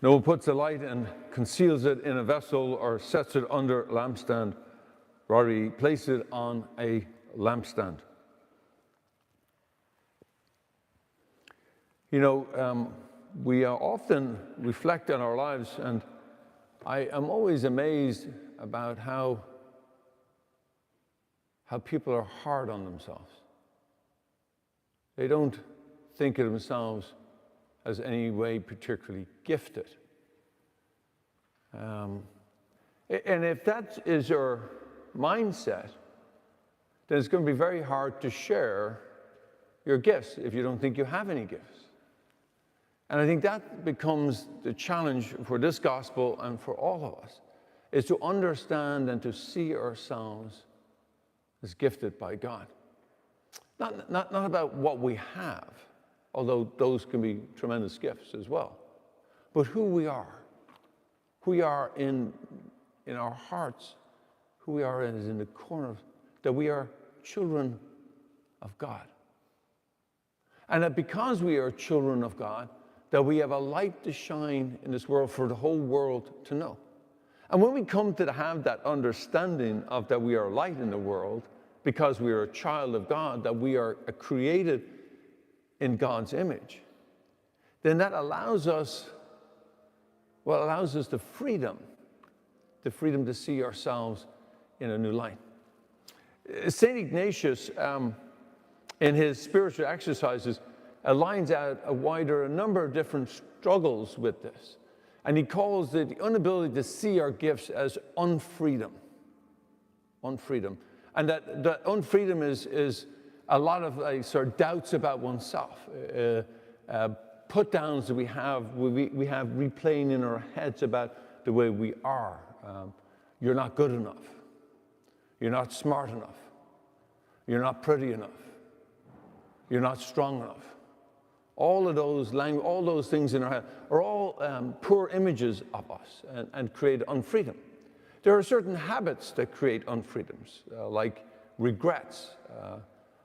No one puts a light and conceals it in a vessel or sets it under a lampstand. Rather, he places it on a lampstand. You know, we often reflect on our lives, and I am always amazed about how people are hard on themselves. They don't think of themselves as any way particularly gifted. And if that is your mindset, then it's going to be very hard to share your gifts if you don't think you have any gifts. And I think that becomes the challenge for this gospel and for all of us, is to understand and to see ourselves as gifted by God. Not about what we have, although those can be tremendous gifts as well, but who we are. Who we are in our hearts, who we are is in the corner, that we are children of God. And that because we are children of God, that we have a light to shine in this world for the whole world to know. And when we come to have that understanding of that we are light in the world, because we are a child of God, that we are created in God's image, then that allows us the freedom to see ourselves in a new light. St. Ignatius, in his spiritual exercises, lines out a number of different struggles with this. And he calls it the inability to see our gifts as unfreedom. Unfreedom. And that unfreedom is a lot of sort of doubts about oneself, put downs that we have replaying in our heads about the way we are. You're not good enough. You're not smart enough. You're not pretty enough. You're not strong enough. All of those things in our head are all poor images of us and create unfreedom. There are certain habits that create unfreedoms, like regrets,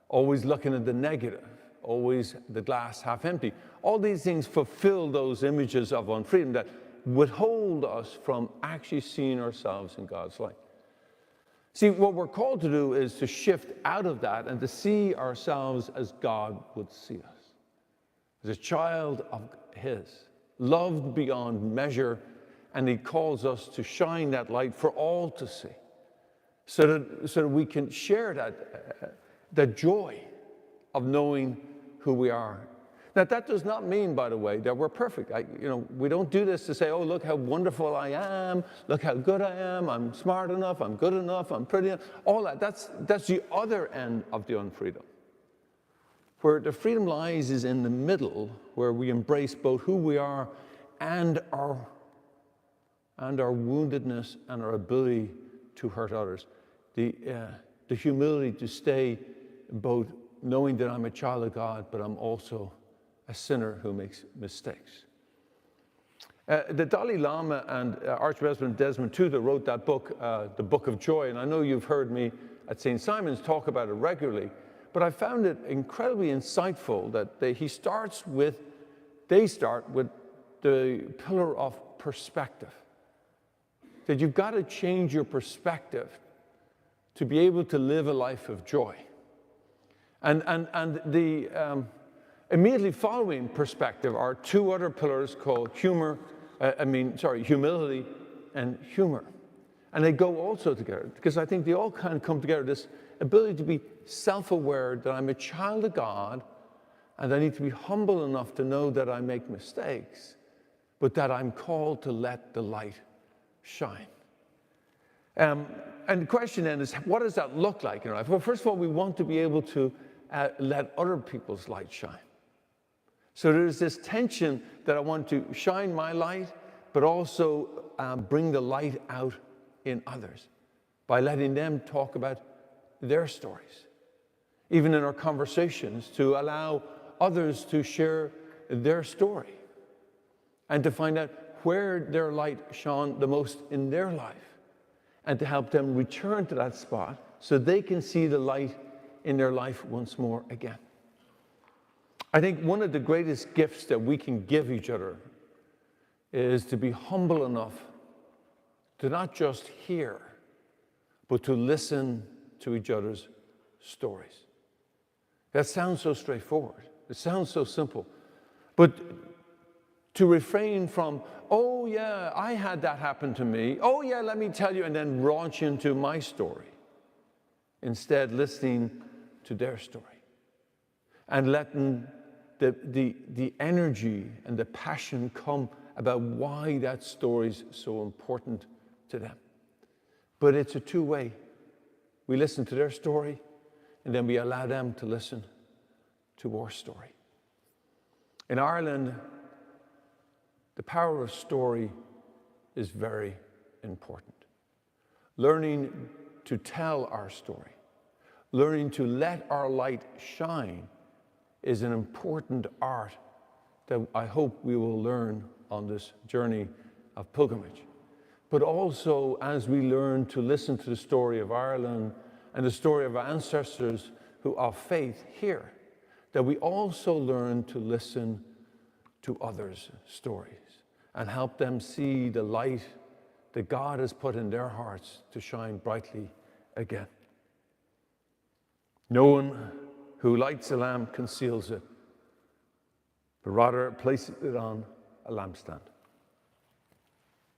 always looking at the negative, always the glass half empty. All these things fulfill those images of unfreedom that withhold us from actually seeing ourselves in God's light. See, what we're called to do is to shift out of that and to see ourselves as God would see us. As a child of His, loved beyond measure, and He calls us to shine that light for all to see, so that we can share that joy of knowing who we are. Now, that does not mean, by the way, that we're perfect. We don't do this to say, oh, look how wonderful I am, look how good I am, I'm smart enough, I'm good enough, I'm pretty enough. All that's the other end of the unfreedom. Where the freedom lies is in the middle, where we embrace both who we are and our woundedness and our ability to hurt others. The humility to stay both knowing that I'm a child of God, but I'm also a sinner who makes mistakes. The Dalai Lama and Archbishop Desmond Tutu wrote that book, The Book of Joy, and I know you've heard me at St. Simon's talk about it regularly, but I found it incredibly insightful that they start with the pillar of perspective. That you've got to change your perspective to be able to live a life of joy. And the immediately following perspective are two other pillars called humility and humor. And they go also together, because I think they all kind of come together, this ability to be self-aware that I'm a child of God, and I need to be humble enough to know that I make mistakes, but that I'm called to let the light shine. And the question then is, what does that look like in life? Well, first of all, we want to be able to let other people's light shine. So there's this tension that I want to shine my light, but also bring the light out in others by letting them talk about their stories. Even in our conversations, to allow others to share their story and to find out where their light shone the most in their life and to help them return to that spot so they can see the light in their life once more again. I think one of the greatest gifts that we can give each other is to be humble enough to not just hear, but to listen to each other's stories. That sounds so straightforward. It sounds so simple. But to refrain from, oh yeah, I had that happen to me. Oh yeah, let me tell you, and then launch into my story. Instead, listening to their story and letting the energy and the passion come about why that story's so important to them. But it's a two-way. We listen to their story, and then we allow them to listen to our story. In Ireland, the power of story is very important. Learning to tell our story, learning to let our light shine is an important art that I hope we will learn on this journey of pilgrimage. But also, as we learn to listen to the story of Ireland and the story of our ancestors who are faith here, that we also learn to listen to others' stories and help them see the light that God has put in their hearts to shine brightly again. No one who lights a lamp conceals it, but rather places it on a lampstand.